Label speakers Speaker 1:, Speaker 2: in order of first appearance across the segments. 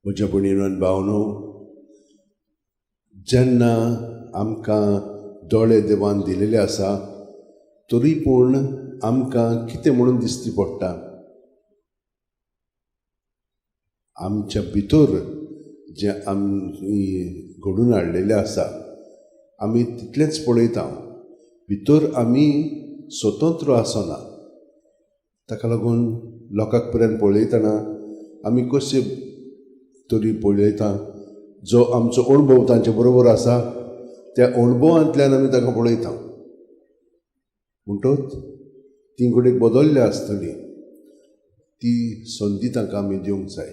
Speaker 1: म्हज्या भयणीनो आनी भावनो, जेन्ना आमकां दोळे देवान दिलेले आसा तरी पूण आमकां कितें म्हणून दिसती पडटा, आमच्या भितर जें आमी घडून हाडलेलें आसा आमी तितलेंच पळयता. भितर आमी स्वतंत्र आसना. ताका लागून लोकांक पर्यंत पळयतना आमी कशे तरी पळयता, जो आमचो अणभव तांचे बरोबर आसा त्या अणभवांतल्यान आमी ताका पळयता. म्हणटच ती घडये बदलले आसतली, ती संदी तांकां आमी दिवंक जाय.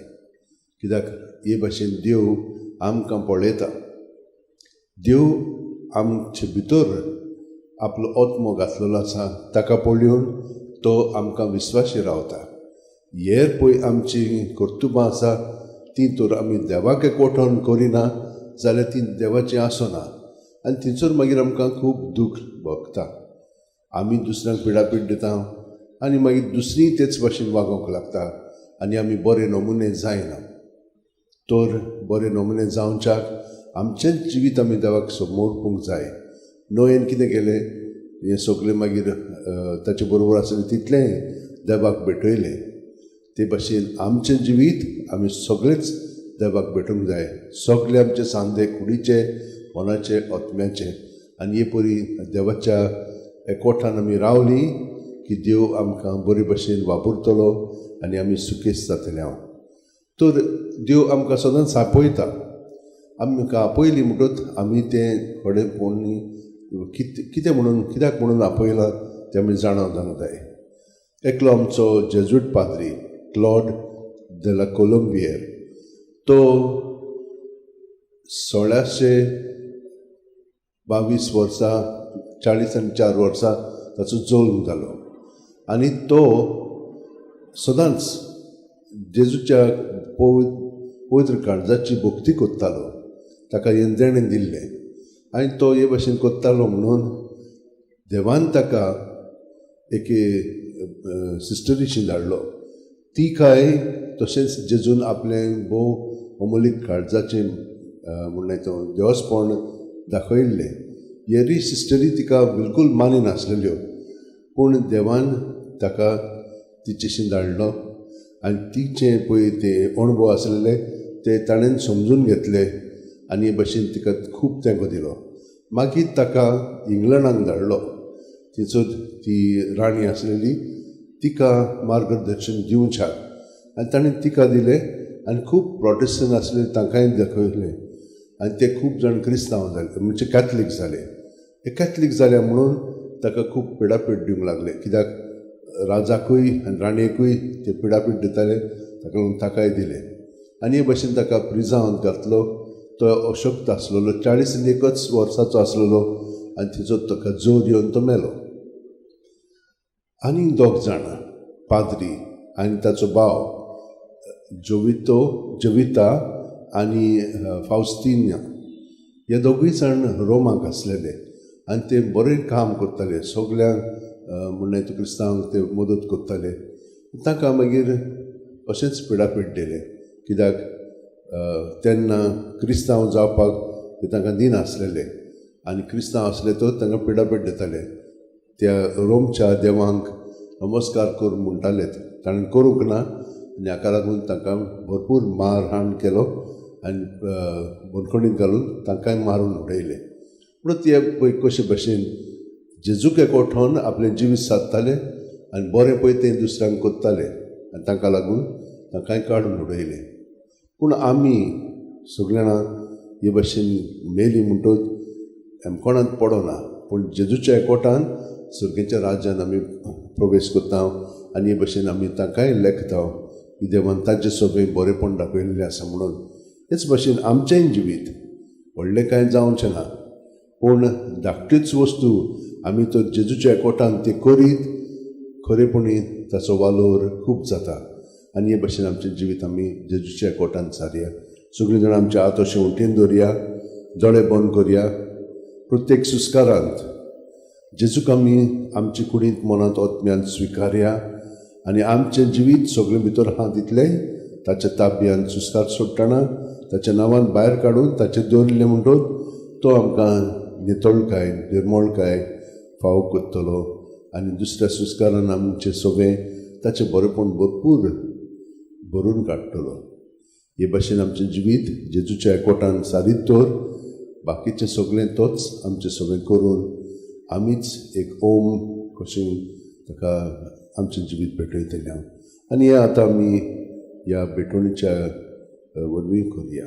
Speaker 1: कित्याक हे भाशेन देव आमकां पळयता. देव आमचे भितर आपलो आत्मो घातलेलो आसा, ताका पळोवन तो आमकां विस्वाशी रावता. हेर पळय आमची कर्तुबां आसा ती तर आमी देवाक एकवटोन करिना जाल्यार ती देवाची आसना, आनी थंयसर मागीर आमकां खूब दूख भोगता. आमी दुसऱ्यांक पिडापीड दिता आनी मागीर दुसरीं तेच भाशेन वागोवंक लागता आनी आमी बरे नमुने जायना. तर बरे नमुने जावच्याक आमचेंच जिवीत आमी देवाक समोरपूंक जाय. नोयेन कितें केलें, हें सगळें मागीर ताचे बरोबर आसलें तितलें देवाक भेटयलें. ते भाशेन आमचें जिवीत आमी सगळेंच देवाक भेटूंक जाय. सगळे आमचे सांदे कुडीचे, मनाचे, आत्म्याचे. आनी हे परी देवाच्या एकवटान आमी रावलीं की देव आमकां बरे भाशेन वापरतलो आनी आमी सुखेस जातले. तर देव आमकां सदांच आपयता. आमकां आपयली म्हणटच आमी तें खडेपणी कितें म्हणून, कित्याक म्हणून आपयलां तें आमी जाणूंक जाय. एकलो आमचो जेजूट पाद्री क्लॉड de la Colombier, तो 1622 वर्सां 44 वर्सां ताचो जल्म जालो. आनी तो सदांच जेजूच्या पवित्र काळजाची भक्ती करतालो. ताका येणजेणें दिल्लें आनी तो हे भाशेन करतालो म्हणून देवान ताका एके सिस्टरीशी धाडलो. ती काय तशेंच जेजून आपलें भोव अमोलीक काळजाचें म्हणून तो देवस्पण दाखयल्लें. हेरी सिस्टरी तिका बिलकूल मानिनासलेल्यो, पूण देवान ताका तिचेशी धाडलो आनी तिचें पळय ते अणभव आसलेले ते ताणें समजून घेतले आनी हे भाशेन तिका खूब तेंको दिलो. मागीर ताका इंग्लंडाक धाडलो. तिचो ती राणी आसलेली तिका मार्गदर्शन दिवच्याक आनी ताणें तिका दिलें आनी खूब प्रोटेस्टंट आसले तांकांय दाखयलें आनी ते खूब जाण क्रिस्तांव जाले, म्हणजे कॅथलीक जाले. हे कॅथलीक जाले म्हणून ताका खूब पिडापीड दिवंक लागले. कित्याक राजाकूय आनी राणयेकूय ते पिडापीड दिताले, ताका लागून ताकाय दिले. आनी हे भाशेन ताका प्रिजांत घातलो. तो अशक्त आसलेलो, 41 वर्साचो आसलेलो आनी तिचो ताका जोर येवन तो मेलो. आनी दोग जाण पाद्री आनी ताचो भाव जोविता आनी फावस्तिना हे दोगूय जाण रोमाक आसलेले आनी ते बरें काम करताले. सगल्यांक म्हणलें तो क्रिस्तांवांक ते मदत करताले. तांकां मागीर अशेंच पिडापीड दिलें, कित्याक तेन्ना क्रिस्तांव जावपाक ते तांकां दिनासलेले आनी क्रिस्तांव आसले तर तांकां पिडापीड दिताले. त्या रोमच्या देवांक नमस्कार कर म्हणटाले, ताणें करूंक ना आनी हाका लागून तांकां भरपूर मारहाण केलो आनी बंदखणींत घालून तांकांय मारून उडयले. म्हणून ते पळय कशे भाशेन जेजूक एकवटोन आपलें जिवीत सादताले आनी बरें पळय तें दुसऱ्यांक करताले आनी तांकां लागून तांकांय काडून उडयले. पूण आमी सगळीं जाणां हे भाशेन मेली म्हणटच आमी कोणांत पडना, पूण जेजूच्या एकवटान सुर्गेच्या राज्यान आमी प्रवेश करता आनी हे भाशेन आमी तांकांय लेखता की देवान तांचे सगळें बरेंपण दाखयलेलें आसा म्हणून. हेच भाशेन आमचेंय जिवीत व्हडलें कांय जावचें ना, पूण धाकट्योच वस्तू आमी तर जेजूच्या एकवटान ते करीत खरेपणी ताचो वालोर खूब जाता. आनी हे भाशेन आमचें जिवीत आमी जेजूच्या एकवटान सारया. सगळीं जाणां आमचे हात अशें उंटेन दवरया, दोळे बंद करया. प्रत्येक सुस्कारांत जेजूक आमी आमचे कुडींत मनांत आत्म्यांत स्विकारया आनी आमचें जिवीत सगळें भितर आहा तितलें ताच्या ताब्यान सुस्कार सोडटना ताच्या नांवान भायर काडून ताचे दवरिल्ले म्हणटच तो आमकां नितळकाय निर्मळकाय फावो करतलो आनी दुसऱ्या सुस्कारान आमचे सगळे ताचें बरेंपण भरपूर भरून काडटलो. हे भाशेन आमचें जिवीत जेजूच्या एकवटान सारीत दवर, बाकीचें सगळें तोच आमचें सगळें करून आमीच एक ओम कशें ताका आमचें जिवीत भेटयतलें. आनी हें आतां आमी ह्या भेटवणीच्या वरवीं करुया.